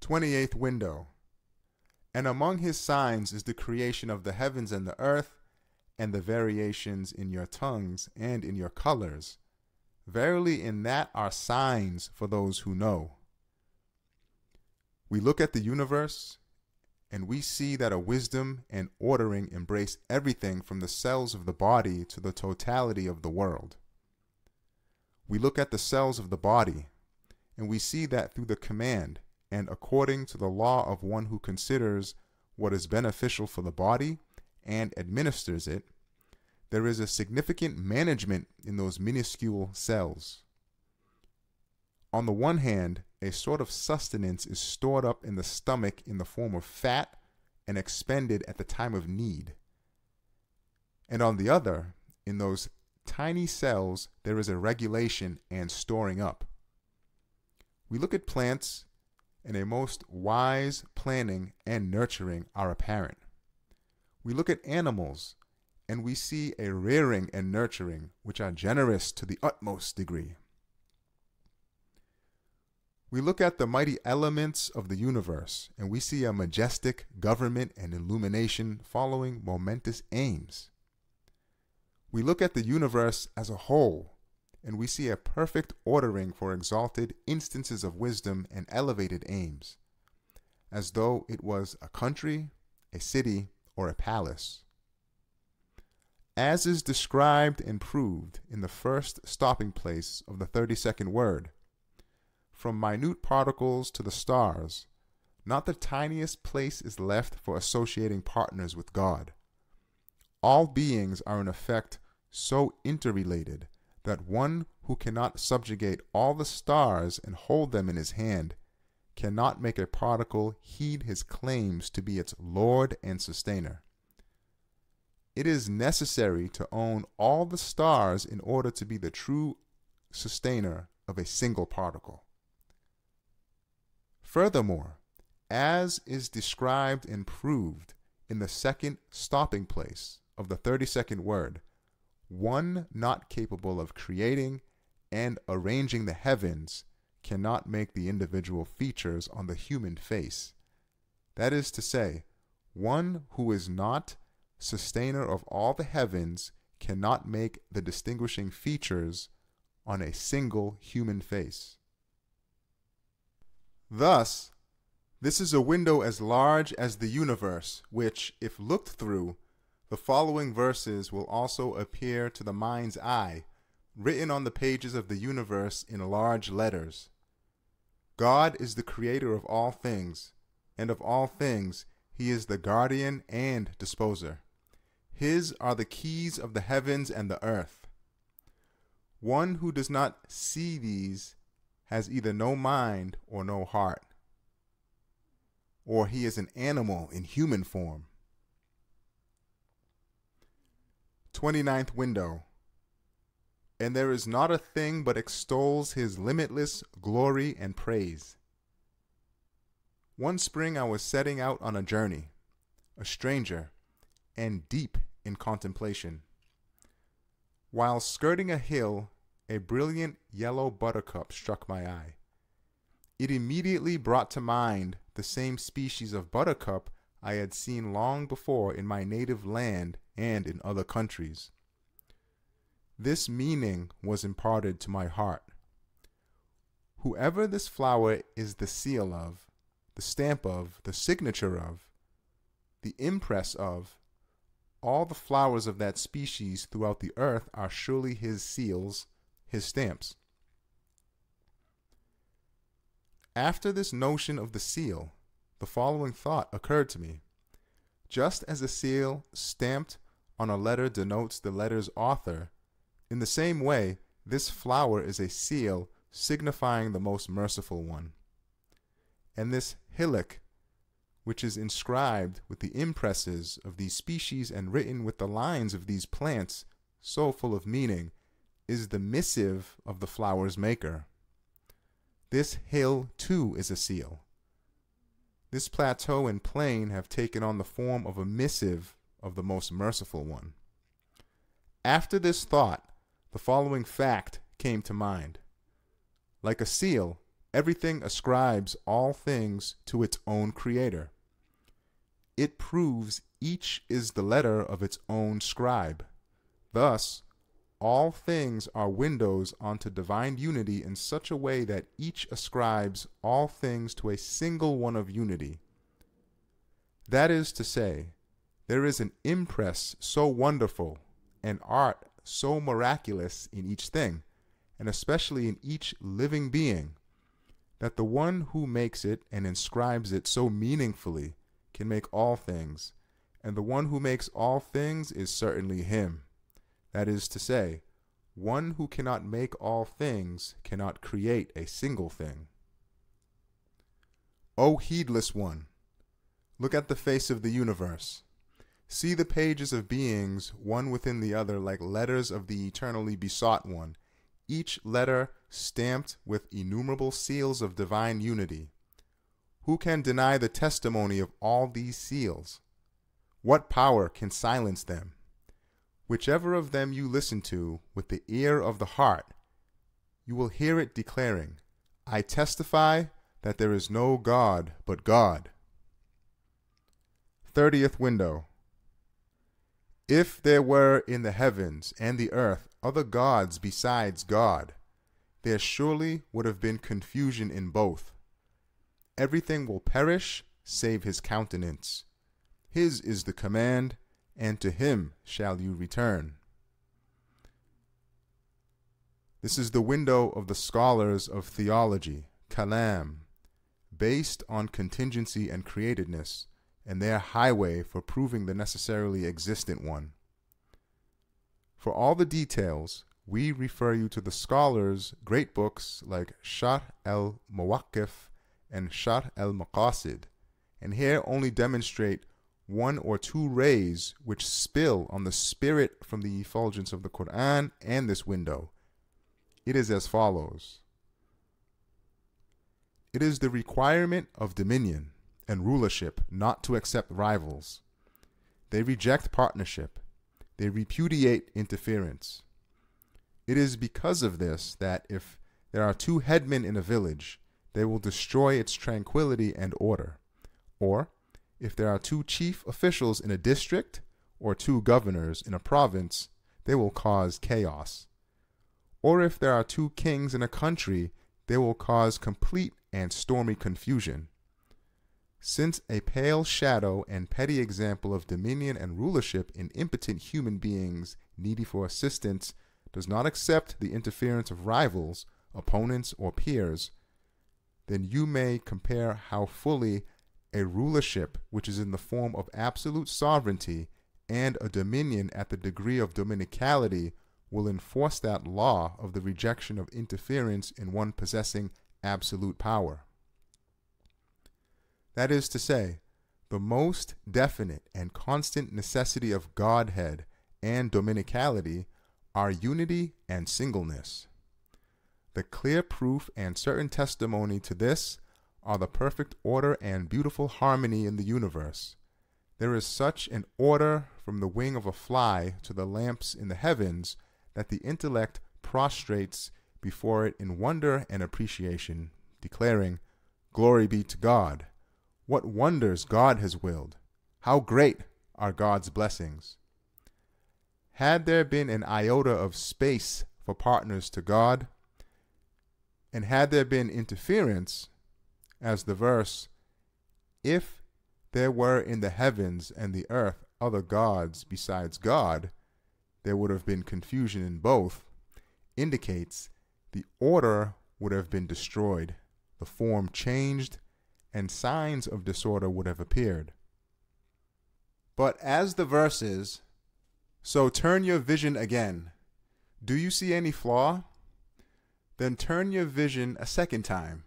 28th window. And among his signs is the creation of the heavens and the earth, and the variations in your tongues and in your colors. Verily in that are signs for those who know. We look at the universe, and we see that a wisdom and ordering embrace everything from the cells of the body to the totality of the world. We look at the cells of the body, and we see that through the command and according to the law of one who considers what is beneficial for the body and administers it, there is a significant management in those minuscule cells. On the one hand, a sort of sustenance is stored up in the stomach in the form of fat and expended at the time of need. And on the other, in those tiny cells, there is a regulation and storing up. We look at plants, and a most wise planning and nurturing are apparent. We look at animals, and we see a rearing and nurturing which are generous to the utmost degree. We look at the mighty elements of the universe, and we see a majestic government and illumination following momentous aims. We look at the universe as a whole, and we see a perfect ordering for exalted instances of wisdom and elevated aims, as though it was a country, a city, or a palace. As is described and proved in the first stopping place of the 32nd word, from minute particles to the stars, not the tiniest place is left for associating partners with God. All beings are in effect so interrelated that one who cannot subjugate all the stars and hold them in his hand cannot make a particle heed his claims to be its Lord and sustainer. It is necessary to own all the stars in order to be the true sustainer of a single particle. Furthermore, as is described and proved in the second stopping place of the 32nd word, one not capable of creating and arranging the heavens cannot make the individual features on the human face. That is to say, one who is not sustainer of all the heavens cannot make the distinguishing features on a single human face. Thus, this is a window as large as the universe, which, if looked through, the following verses will also appear to the mind's eye, written on the pages of the universe in large letters. God is the creator of all things, and of all things he is the guardian and disposer. His are the keys of the heavens and the earth. One who does not see these has either no mind or no heart, or he is an animal in human form. 29th window. And there is not a thing but extols his limitless glory and praise. One spring I was setting out on a journey, a stranger, and deep in contemplation. While skirting a hill, a brilliant yellow buttercup struck my eye. It immediately brought to mind the same species of buttercup I had seen long before in my native land and in other countries. This meaning was imparted to my heart. Whoever this flower is the seal of, the stamp of, the signature of, the impress of, all the flowers of that species throughout the earth are surely his seals, his stamps. After this notion of the seal, the following thought occurred to me. Just as a seal stamped on a letter denotes the letter's author, in the same way, this flower is a seal signifying the most merciful one. And this hillock, which is inscribed with the impresses of these species and written with the lines of these plants, so full of meaning, is the missive of the flower's maker. This hill, too, is a seal. This plateau and plain have taken on the form of a missive of the most merciful one. After this thought, the following fact came to mind. Like a seal, Everything ascribes all things to its own creator. It proves each is the letter of its own scribe. Thus, all things are windows onto divine unity in such a way that each ascribes all things to a single one of unity. That is to say, there is an impress so wonderful, an art so miraculous in each thing, and especially in each living being, that the one who makes it and inscribes it so meaningfully can make all things, and the one who makes all things is certainly him. That is to say, one who cannot make all things cannot create a single thing. O heedless one, look at the face of the universe. See the pages of beings, one within the other, like letters of the eternally besought one, each letter stamped with innumerable seals of divine unity. Who can deny the testimony of all these seals? What power can silence them? Whichever of them you listen to with the ear of the heart, you will hear it declaring, I testify that there is no God but God. 30th window. If there were in the heavens and the earth other gods besides God, there surely would have been confusion in both. Everything will perish save his countenance. His is the command, and to him shall you return. This is the window of the scholars of theology, kalam, based on contingency and createdness, and their highway for proving the necessarily existent one. For all the details, we refer you to the scholars' great books like Sharh al-Mawaqif and Sharh al-Maqasid, and here only demonstrate one or two rays which spill on the spirit from the effulgence of the Quran and this window. It is as follows. It is the requirement of dominion and rulership not to accept rivals. They reject partnership. They repudiate interference. It is because of this that if there are two headmen in a village, they will destroy its tranquility and order. Or, if there are two chief officials in a district or two governors in a province, they will cause chaos. Or if there are two kings in a country, they will cause complete and stormy confusion. Since a pale shadow and petty example of dominion and rulership in impotent human beings needy for assistance does not accept the interference of rivals, opponents, or peers, then you may compare how fully a rulership which is in the form of absolute sovereignty and a dominion at the degree of dominicality will enforce that law of the rejection of interference in one possessing absolute power. That is to say, the most definite and constant necessity of Godhead and dominicality are unity and singleness. The clear proof and certain testimony to this are the perfect order and beautiful harmony in the universe. There is such an order from the wing of a fly to the lamps in the heavens that the intellect prostrates before it in wonder and appreciation, declaring, Glory be to God! What wonders God has willed! How great are God's blessings! Had there been an iota of space for partners to God, and had there been interference, as the verse, if there were in the heavens and the earth other gods besides God, there would have been confusion in both, indicates the order would have been destroyed, the form changed, and signs of disorder would have appeared. But as the verse is, so turn your vision again. Do you see any flaw? Then turn your vision a second time.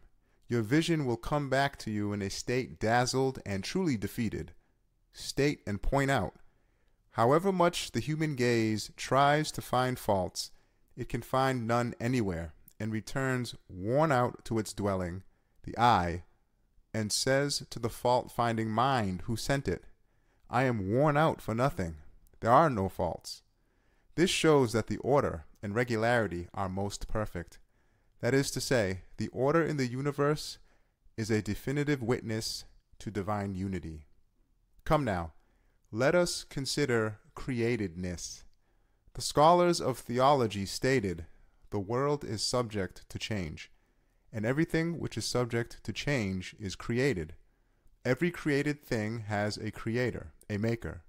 Your vision will come back to you in a state dazzled and truly defeated. State and point out, however much the human gaze tries to find faults, it can find none anywhere, and returns worn out to its dwelling, the eye, and says to the fault-finding mind who sent it, I am worn out for nothing. There are no faults. This shows that the order and regularity are most perfect. That is to say, the order in the universe is a definitive witness to divine unity. Come now, let us consider createdness. The scholars of theology stated, the world is subject to change, and everything which is subject to change is created. Every created thing has a creator, a maker,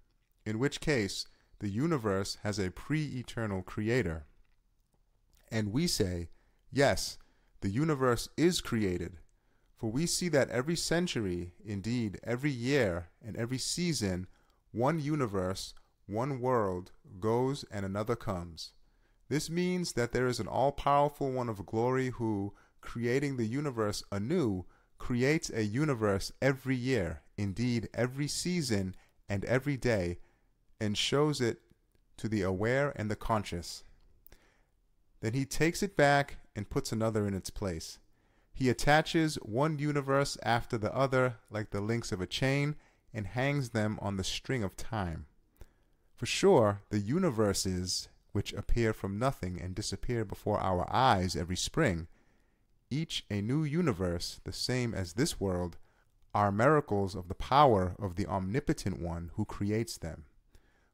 in which case the universe has a pre-eternal creator. And we say, yes, the universe is created, for we see that every century, indeed every year and every season, one universe, one world goes and another comes. This means that there is an all-powerful one of glory who, creating the universe anew, creates a universe every year, indeed every season and every day, and shows it to the aware and the conscious. Then he takes it back and puts another in its place. He attaches one universe after the other like the links of a chain and hangs them on the string of time. For sure, the universes, which appear from nothing and disappear before our eyes every spring, each a new universe, the same as this world, are miracles of the power of the omnipotent one who creates them.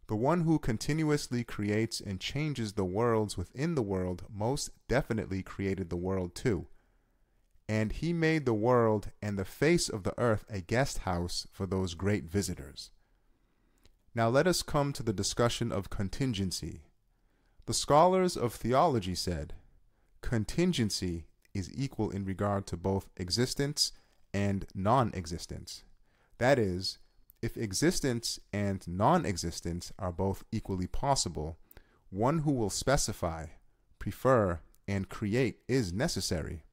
The one who continuously creates and changes the worlds within the world most definitely created the world too. And he made the world and the face of the earth a guest house for those great visitors. Now let us come to the discussion of contingency. The scholars of theology said, contingency is equal in regard to both existence and non-existence. That is, if existence and non-existence are both equally possible, one who will specify, prefer, and create is necessary.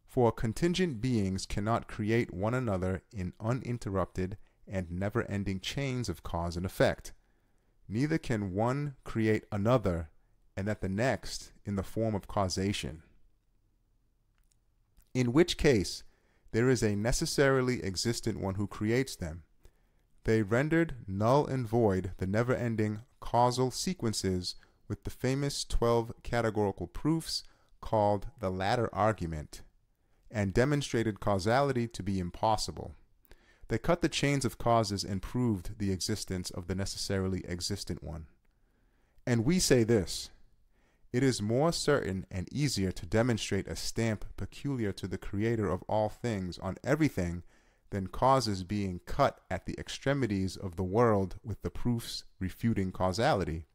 For contingent beings cannot create one another in uninterrupted and never-ending chains of cause and effect. Neither can one create another, and that the next in the form of causation. In which case, there is a necessarily existent one who creates them. They rendered null and void the never-ending causal sequences with the famous 12 categorical proofs called the latter argument, and demonstrated causality to be impossible. They cut the chains of causes and proved the existence of the necessarily existent one. And we say this, it is more certain and easier to demonstrate a stamp peculiar to the Creator of all things on everything than causes being cut at the extremities of the world with the proofs refuting causality.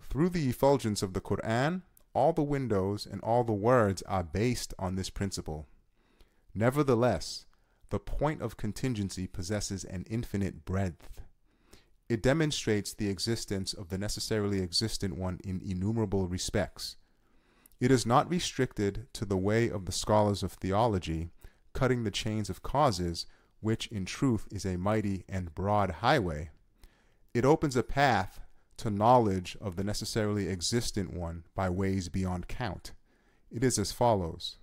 Through the effulgence of the Quran, all the windows and all the words are based on this principle. Nevertheless, the point of contingency possesses an infinite breadth. It demonstrates the existence of the necessarily existent one in innumerable respects. It is not restricted to the way of the scholars of theology, cutting the chains of causes, which in truth is a mighty and broad highway. It opens a path to knowledge of the necessarily existent one by ways beyond count. It is as follows.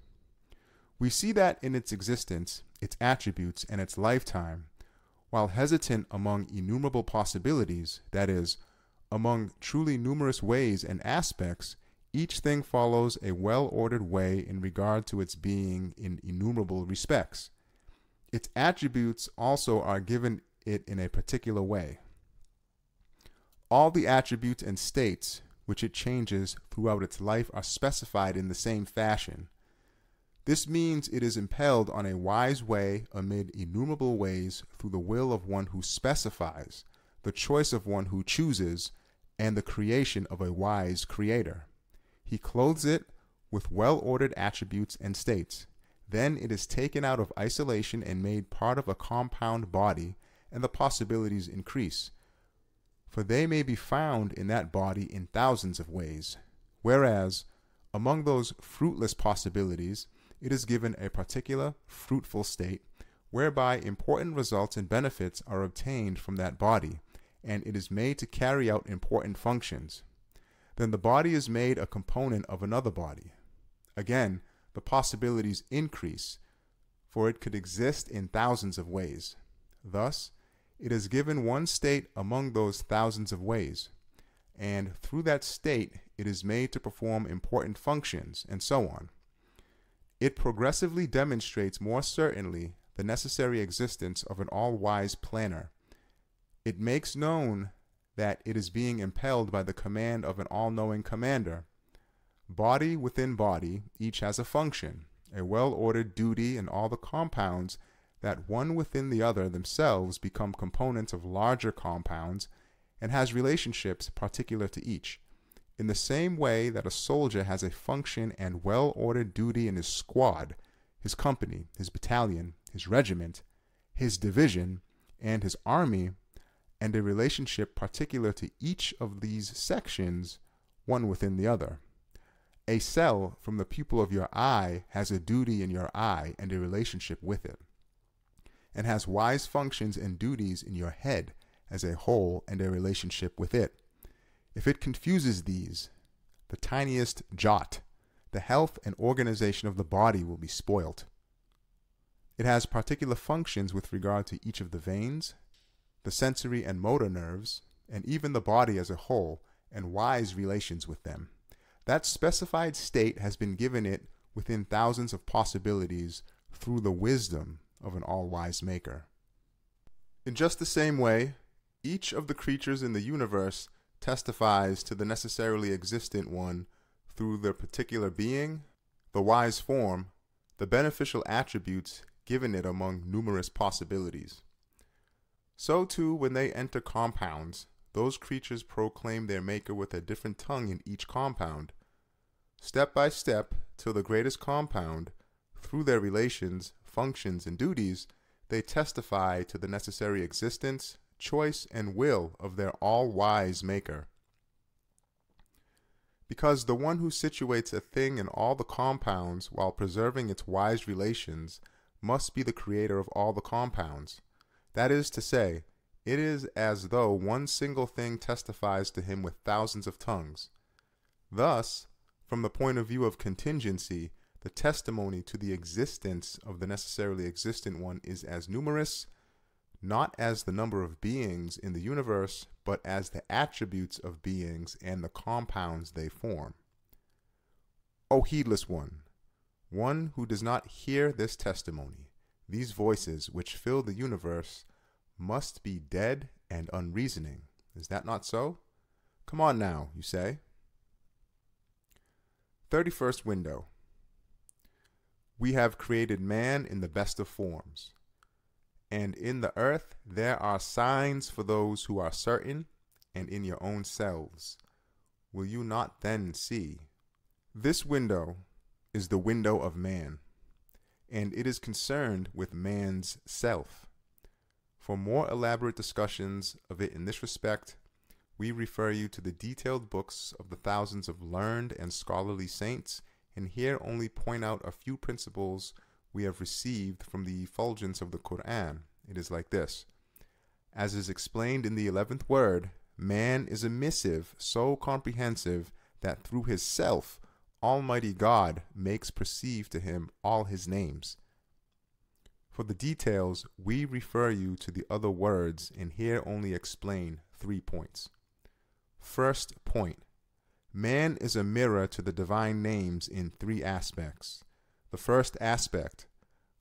We see that in its existence, its attributes, and its lifetime, while hesitant among innumerable possibilities, that is, among truly numerous ways and aspects, each thing follows a well-ordered way in regard to its being in innumerable respects. Its attributes also are given it in a particular way. All the attributes and states which it changes throughout its life are specified in the same fashion. This means it is impelled on a wise way amid innumerable ways through the will of one who specifies, the choice of one who chooses, and the creation of a wise creator. He clothes it with well-ordered attributes and states. Then it is taken out of isolation and made part of a compound body, and the possibilities increase. For they may be found in that body in thousands of ways, whereas, among those fruitless possibilities, it is given a particular fruitful state, whereby important results and benefits are obtained from that body, and it is made to carry out important functions. Then the body is made a component of another body. Again, the possibilities increase, for it could exist in thousands of ways. Thus, it is given one state among those thousands of ways, and through that state it is made to perform important functions, and so on. It progressively demonstrates more certainly the necessary existence of an all-wise planner. It makes known that it is being impelled by the command of an all-knowing commander. Body within body, each has a function, a well-ordered duty, and all the compounds that one within the other themselves become components of larger compounds and has relationships particular to each. In the same way that a soldier has a function and well-ordered duty in his squad, his company, his battalion, his regiment, his division, and his army, and a relationship particular to each of these sections, one within the other. A cell from the pupil of your eye has a duty in your eye and a relationship with it, and has wise functions and duties in your head as a whole and a relationship with it. If it confuses these, the tiniest jot, the health and organization of the body will be spoilt. It has particular functions with regard to each of the veins, the sensory and motor nerves, and even the body as a whole, and wise relations with them. That specified state has been given it within thousands of possibilities through the wisdom of an all-wise maker. In just the same way, each of the creatures in the universe testifies to the necessarily existent one through their particular being, the wise form, the beneficial attributes given it among numerous possibilities. So too, when they enter compounds, those creatures proclaim their maker with a different tongue in each compound. Step by step, till the greatest compound, through their relations, functions, and duties, they testify to the necessary existence, choice, and will of their all-wise maker. Because the one who situates a thing in all the compounds while preserving its wise relations must be the creator of all the compounds. That is to say, it is as though one single thing testifies to him with thousands of tongues. Thus, from the point of view of contingency, the testimony to the existence of the necessarily existent one is as numerous, not as the number of beings in the universe, but as the attributes of beings and the compounds they form. O heedless one who does not hear this testimony, these voices which fill the universe, must be dead and unreasoning. Is that not so? Come on now, you say. 31st window. We have created man in the best of forms. And in the earth there are signs for those who are certain, and in your own selves. Will you not then see? This window is the window of man, and it is concerned with man's self. For more elaborate discussions of it in this respect, we refer you to the detailed books of the thousands of learned and scholarly saints, and here only point out a few principles we have received from the effulgence of the Quran. It is like this. As is explained in the 11th word, man is a missive so comprehensive that through his self, Almighty God makes perceive to him all his names. For the details, we refer you to the other words and here only explain 3 points. First point. Man is a mirror to the divine names in 3 aspects. The first aspect,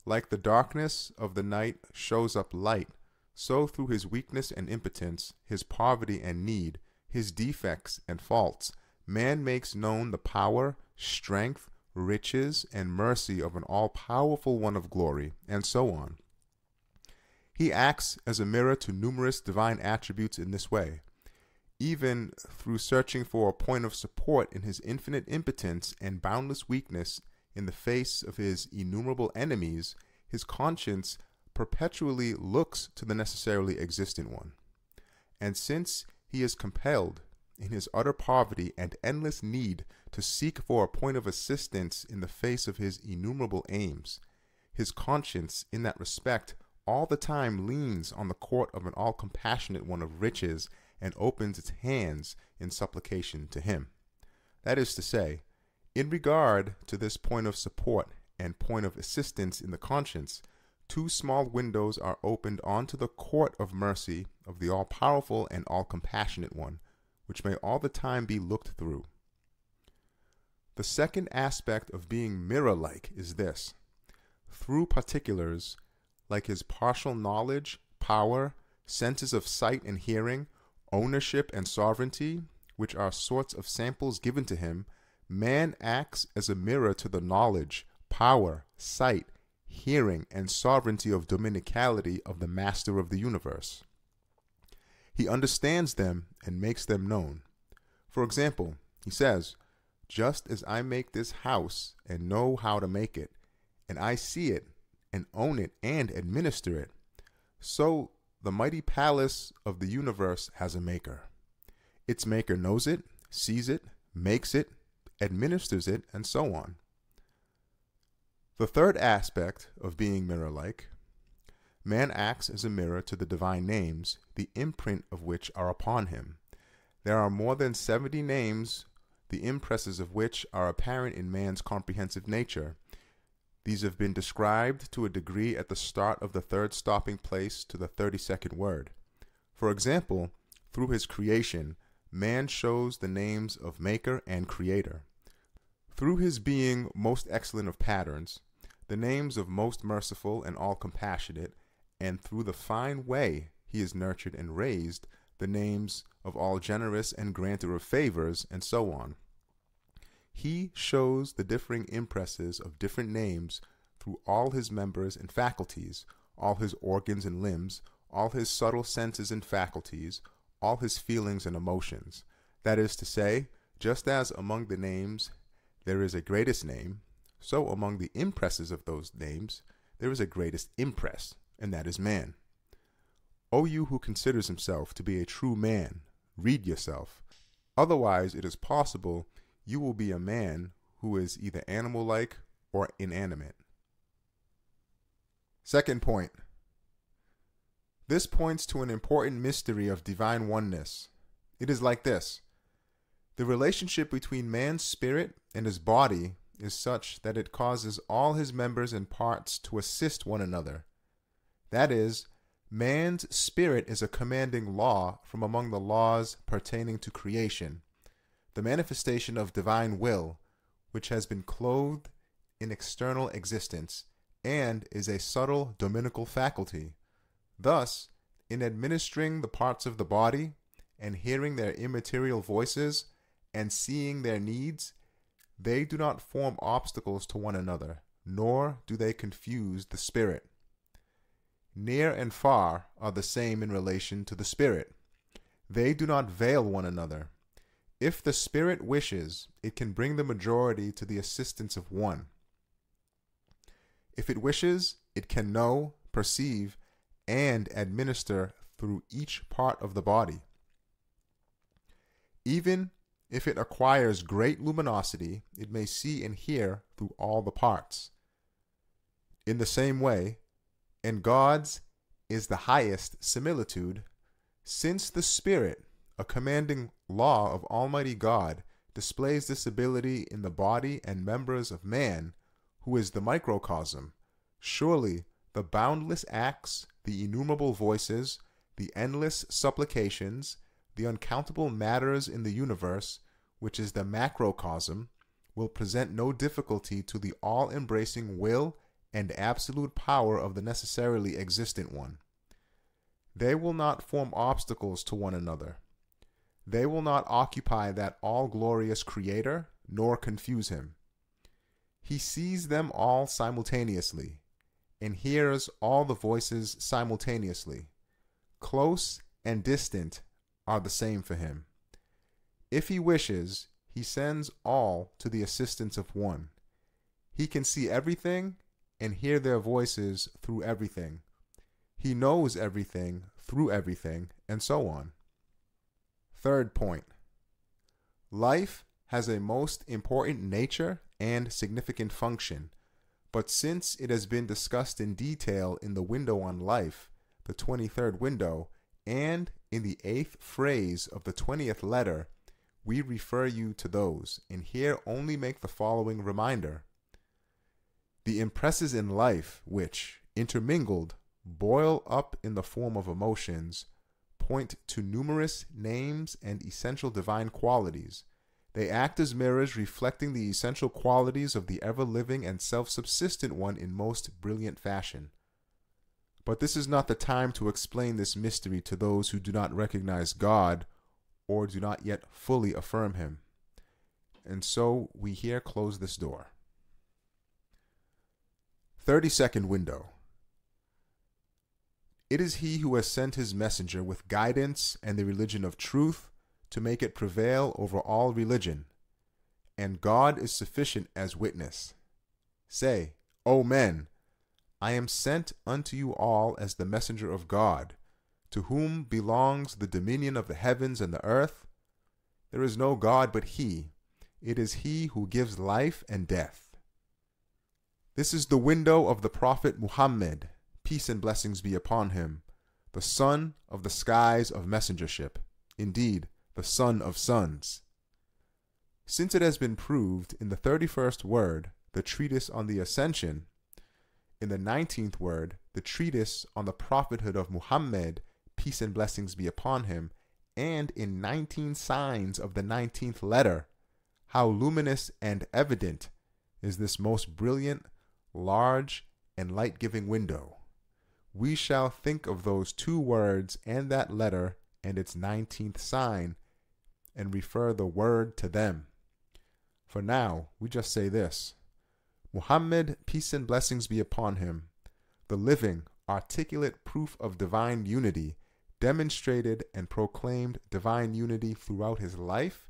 like the darkness of the night shows up light, so through his weakness and impotence, his poverty and need, his defects and faults, man makes known the power, strength, riches, and mercy of an all-powerful one of glory, and so on. He acts as a mirror to numerous divine attributes in this way. Even through searching for a point of support in his infinite impotence and boundless weakness in the face of his innumerable enemies, his conscience perpetually looks to the necessarily existent one. And since he is compelled, in his utter poverty and endless need, to seek for a point of assistance in the face of his innumerable aims, his conscience, in that respect, all the time leans on the court of an all-compassionate one of riches and opens its hands in supplication to him. That is to say, in regard to this point of support and point of assistance in the conscience, 2 small windows are opened onto the court of mercy of the all-powerful and all-compassionate one, which may all the time be looked through. The second aspect of being mirror-like is this: through particulars, like his partial knowledge, power, senses of sight and hearing, ownership and sovereignty, which are sorts of samples given to him, man acts as a mirror to the knowledge, power, sight, hearing, and sovereignty of dominicality of the Master of the universe. He understands them and makes them known. For example, he says, "Just as I make this house and know how to make it, and I see it and own it and administer it, so the mighty palace of the universe has a maker. Its maker knows it, sees it, makes it, administers it, and so on." The third aspect of being mirror-like: man acts as a mirror to the divine names, the imprint of which are upon him. There are more than 70 names, the impresses of which are apparent in man's comprehensive nature. These have been described to a degree at the start of the third stopping place to the 32nd word. For example, through his creation, man shows the names of Maker and Creator. Through his being most excellent of patterns, the names of most merciful and all compassionate, and through the fine way he is nurtured and raised, the names of all generous and granter of favors, and so on. He shows the differing impresses of different names through all his members and faculties, all his organs and limbs, all his subtle senses and faculties, all his feelings and emotions. That is to say, just as among the names there is a greatest name, so among the impresses of those names there is a greatest impress, and that is man. O you who considers himself to be a true man, read yourself. Otherwise it is possible you will be a man who is either animal-like or inanimate. Second point. This points to an important mystery of divine oneness. It is like this: the relationship between man's spirit and his body is such that it causes all his members and parts to assist one another. That is, man's spirit is a commanding law from among the laws pertaining to creation, the manifestation of divine will, which has been clothed in external existence, and is a subtle dominical faculty. Thus, in administering the parts of the body, and hearing their immaterial voices, and seeing their needs, they do not form obstacles to one another, nor do they confuse the spirit. Near and far are the same in relation to the spirit. They do not veil one another. If the spirit wishes, it can bring the majority to the assistance of one. If it wishes, it can know, perceive, and administer through each part of the body. Even if it acquires great luminosity, it may see and hear through all the parts. In the same way, and God's is the highest similitude, since the Spirit, a commanding law of Almighty God, displays this ability in the body and members of man, who is the microcosm, surely the boundless acts, the innumerable voices, the endless supplications, the uncountable matters in the universe, which is the macrocosm, will present no difficulty to the all-embracing will and absolute power of the necessarily existent one. They will not form obstacles to one another. They will not occupy that all-glorious Creator, nor confuse him. He sees them all simultaneously, and hears all the voices simultaneously. Close and distant are the same for him. If he wishes, he sends all to the assistance of one. He can see everything and hear their voices through everything. He knows everything through everything, and so on. Third point. Life has a most important nature and significant function, but since it has been discussed in detail in the window on life, the 23rd window, and in the 8th phrase of the 20th letter, we refer you to those, and here only make the following reminder. The impresses in life which, intermingled, boil up in the form of emotions, point to numerous names and essential divine qualities, They act as mirrors reflecting the essential qualities of the ever-living and self-subsistent one in most brilliant fashion. But this is not the time to explain this mystery to those who do not recognize God or do not yet fully affirm him. And so we here close this door. 32nd window. It is he who has sent his messenger with guidance and the religion of truth to make it prevail over all religion, and God is sufficient as witness. Say, O men, I am sent unto you all as the messenger of God, to whom belongs the dominion of the heavens and the earth. There is no God but he. It is he who gives life and death. This is the window of the Prophet Muhammad, peace and blessings be upon him, the son of the skies of messengership, indeed, the son of sons. Since it has been proved in the 31st word, the treatise on the Ascension, in the 19th word, the treatise on the prophethood of Muhammad, peace and blessings be upon him, and in 19 signs of the 19th letter, how luminous and evident is this most brilliant, large, and light-giving window. We shall think of those 2 words and that letter and its 19th sign, and refer the word to them. For now, we just say this: Muhammad, peace and blessings be upon him, the living, articulate proof of divine unity, demonstrated and proclaimed divine unity throughout his life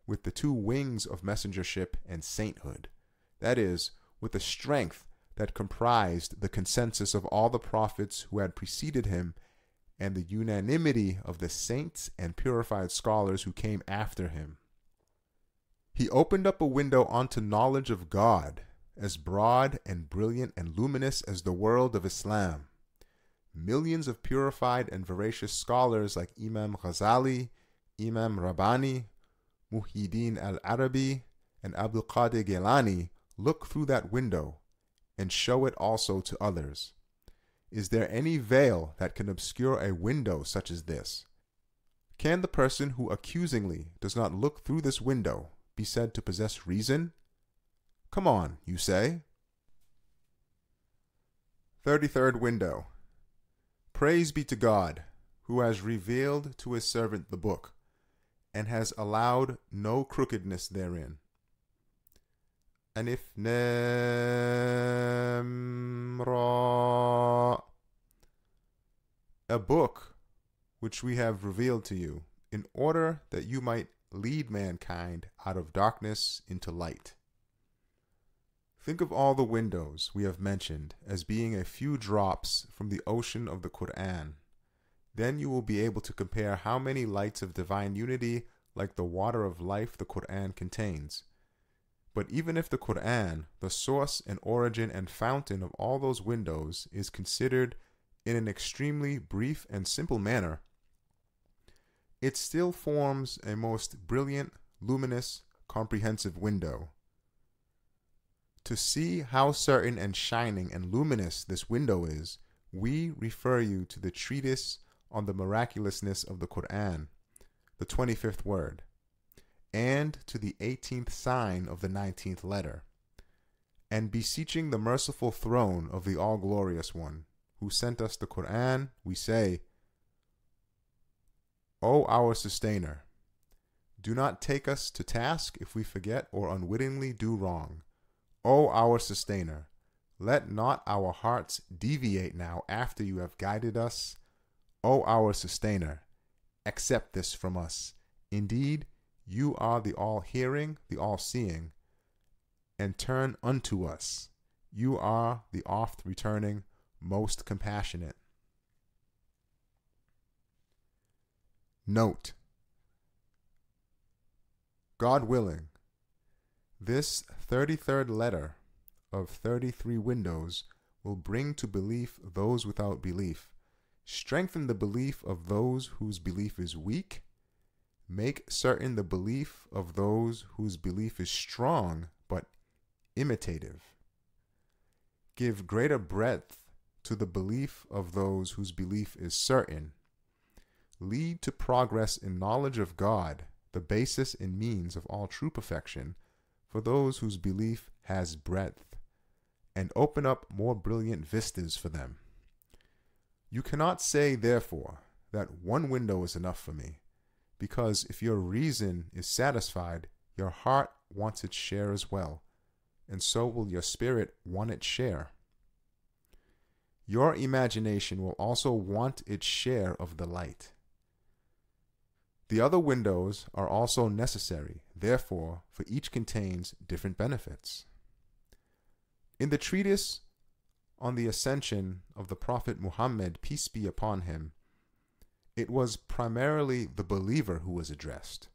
with the 2 wings of messengership and sainthood, that is, with the strength that comprised the consensus of all the prophets who had preceded him and the unanimity of the saints and purified scholars who came after him. He opened up a window onto knowledge of God, as broad and brilliant and luminous as the world of Islam. Millions of purified and veracious scholars like Imam Ghazali, Imam Rabbani, Muhyiddin al-Arabi, and Abdul Qadir Gilani look through that window and show it also to others. Is there any veil that can obscure a window such as this? Can the person who accusingly does not look through this window be said to possess reason? Come on, you say. 33rd window. Praise be to God, who has revealed to his servant the book, and has allowed no crookedness therein. Alif Lam Ra. A book which we have revealed to you, in order that you might lead mankind out of darkness into light. Think of all the windows we have mentioned as being a few drops from the ocean of the Quran. Then you will be able to compare how many lights of divine unity, like the water of life, the Quran contains. But even if the Quran, the source and origin and fountain of all those windows, is considered in an extremely brief and simple manner, it still forms a most brilliant, luminous, comprehensive window. To see how certain and shining and luminous this window is, we refer you to the treatise on the miraculousness of the Quran, the 25th word, and to the 18th sign of the 19th letter, and beseeching the merciful throne of the All-Glorious One, who sent us the Quran, we say, O our Sustainer, do not take us to task if we forget or unwittingly do wrong. O our Sustainer, let not our hearts deviate now after you have guided us. O our Sustainer, accept this from us. Indeed, you are the all-hearing, the all-seeing, and turn unto us. You are the oft-returning, most compassionate. Note: God willing, this 33rd letter of 33 windows will bring to belief those without belief, strengthen the belief of those whose belief is weak, make certain the belief of those whose belief is strong but imitative, give greater breadth to the belief of those whose belief is certain, lead to progress in knowledge of God, the basis and means of all true perfection for those whose belief has breadth, and open up more brilliant vistas for them. You cannot say, therefore, that one window is enough for me, because if your reason is satisfied, your heart wants its share as well, and so will your spirit want its share. Your imagination will also want its share of the light. The other windows are also necessary, therefore, for each contains different benefits. In the treatise on the ascension of the Prophet Muhammad, peace be upon him, it was primarily the believer who was addressed,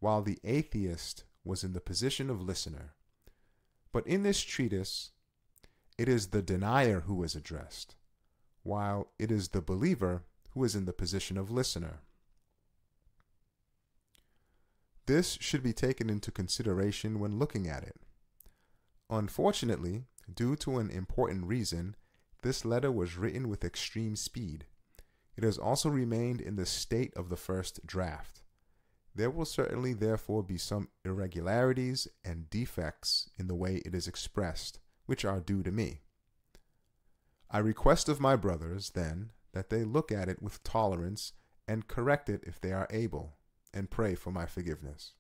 while the atheist was in the position of listener. But in this treatise, it is the denier who is addressed, while it is the believer who is in the position of listener. This should be taken into consideration when looking at it. Unfortunately, due to an important reason, this letter was written with extreme speed. It has also remained in the state of the first draft. There will certainly therefore be some irregularities and defects in the way it is expressed, which are due to me. I request of my brothers, then, that they look at it with tolerance and correct it if they are able, and pray for my forgiveness.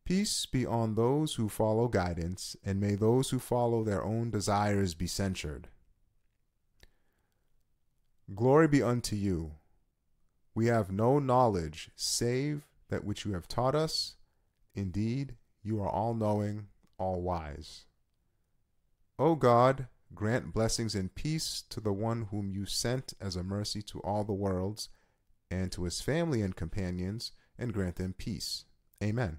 Peace be on those who follow guidance, and may those who follow their own desires be censured. Glory be unto you. We have no knowledge save that which you have taught us. Indeed, you are all-knowing, all-wise. O God, grant blessings and peace to the one whom you sent as a mercy to all the worlds, and to his family and companions, and grant them peace. Amen.